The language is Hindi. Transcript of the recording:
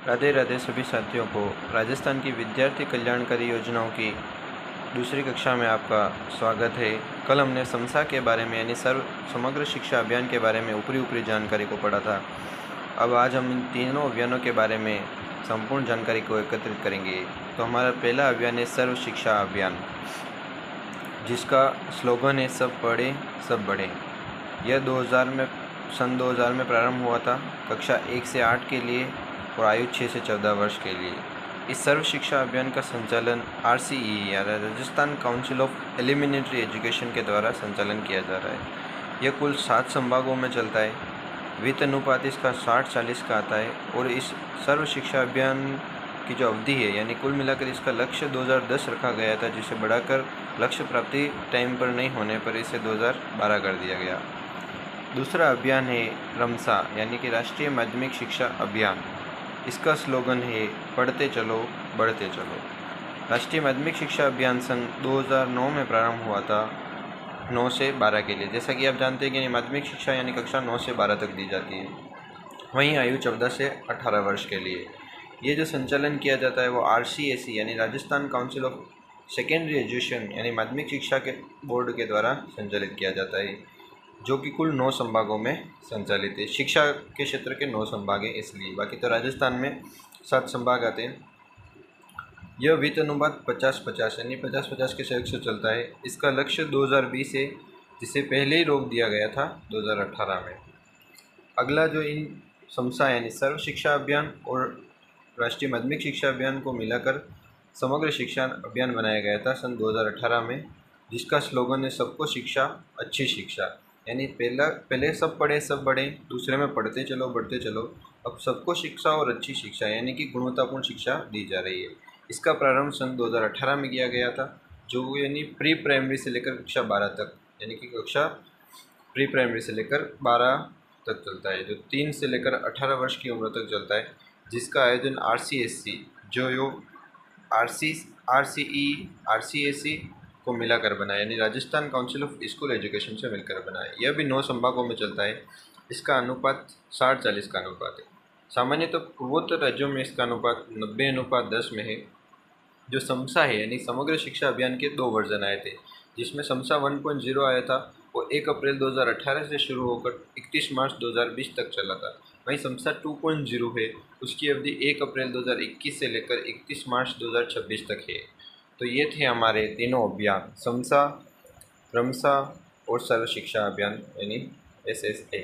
राधे राधे सभी साथियों को। राजस्थान की विद्यार्थी कल्याणकारी योजनाओं की दूसरी कक्षा में आपका स्वागत है। कल हमने समसा के बारे में यानी समग्र शिक्षा अभियान के बारे में ऊपरी जानकारी को पढ़ा था। अब आज हम इन तीनों अभियानों के बारे में संपूर्ण जानकारी को एकत्रित करेंगे। तो हमारा पहला अभियान है सर्व शिक्षा अभियान, जिसका स्लोगन है सब पढ़ें सब बढ़ें। यह सन 2000 में प्रारंभ हुआ था, कक्षा 1 से 8 के लिए और आयु 6 से 14 वर्ष के लिए। इस सर्व शिक्षा अभियान का संचालन RCE या Rajasthan council of elementary education के द्वारा संचालन किया जा रहा है। यह कुल 7 संभागों में चलता है। वित्त अनुपात इसका 60-40 का आता है और इस सर्व शिक्षा अभियान की जो अवधि है यानी कुल मिलाकर इसका लक्ष्य 2010 रखा गया था, जिसे बढ़ाकर लक्ष्य प्राप्ति टाइम पर नहीं होने पर इसे 2012 कर दिया गया। दूसरा अभियान है रमसा यानी कि राष्ट्रीय माध्यमिक शिक्षा अभियान। इसका स्लोगन है पढ़ते चलो बढ़ते चलो। राष्ट्रीय माध्यमिक शिक्षा अभियान सन 2009 में प्रारंभ हुआ था 9 से 12 के लिए। जैसा कि आप जानते हैं कि माध्यमिक शिक्षा यानी कक्षा 9 से 12 तक दी जाती है, वहीं आयु 14 से 18 वर्ष के लिए। ये जो संचालन किया जाता है वो RCSE यानी Rajasthan council of secondary education यानी माध्यमिक शिक्षा के बोर्ड के द्वारा संचालित किया जाता है, जो कि कुल 9 संभागों में संचालित है। शिक्षा के क्षेत्र के 9 संभाग हैं इसलिए, बाकी तो राजस्थान में 7 संभाग आते हैं। यह वित्त अनुपात 50-50 यानी 50-50 के सहयोग से चलता है। इसका लक्ष्य 2020 है, जिसे पहले ही रोक दिया गया था 2018 में। अगला जो इन समसा यानी सर्व शिक्षा अभियान और राष्ट्रीय माध्यमिक शिक्षा अभियान को मिलाकर समग्र शिक्षा अभियान बनाया गया था सन 2018 में, जिसका स्लोगन है सबको शिक्षा अच्छी शिक्षा। यानी पहले सब पढ़े सब बढ़े, दूसरे में पढ़ते चलो बढ़ते चलो। अब सबको शिक्षा और अच्छी शिक्षा यानी कि गुणवत्तापूर्ण शिक्षा दी जा रही है। इसका प्रारंभ सन 2018 में किया गया था, जो यानी प्री प्राइमरी से लेकर कक्षा 12 तक यानी कि कक्षा प्री प्राइमरी से लेकर 12 तक चलता है, जो 3 से लेकर 18 वर्ष की उम्र तक चलता है, जिसका आयोजन RCSE RCSE को मिलाकर बना यानी Rajasthan council of school education से मिलकर बना है। यह भी 9 संभागों में चलता है। इसका अनुपात 60-40 का अनुपात है। सामान्यतः पूर्वोत्तर राज्यों में इसका अनुपात 90:10 में है। जो समसा है यानी समग्र शिक्षा अभियान के 2 वर्जन आए थे, जिसमें समसा 1.0 आया था, वो 1 अप्रैल 2018 से शुरू होकर 31 मार्च 2020 तक चला था। वहीं समसा 2.0 है, उसकी अवधि 1 अप्रैल 2021 से लेकर 31 मार्च 2026 तक है। तो ये थे हमारे तीनों अभियान, समसा, रमसा और सर्व शिक्षा अभियान यानी SSA।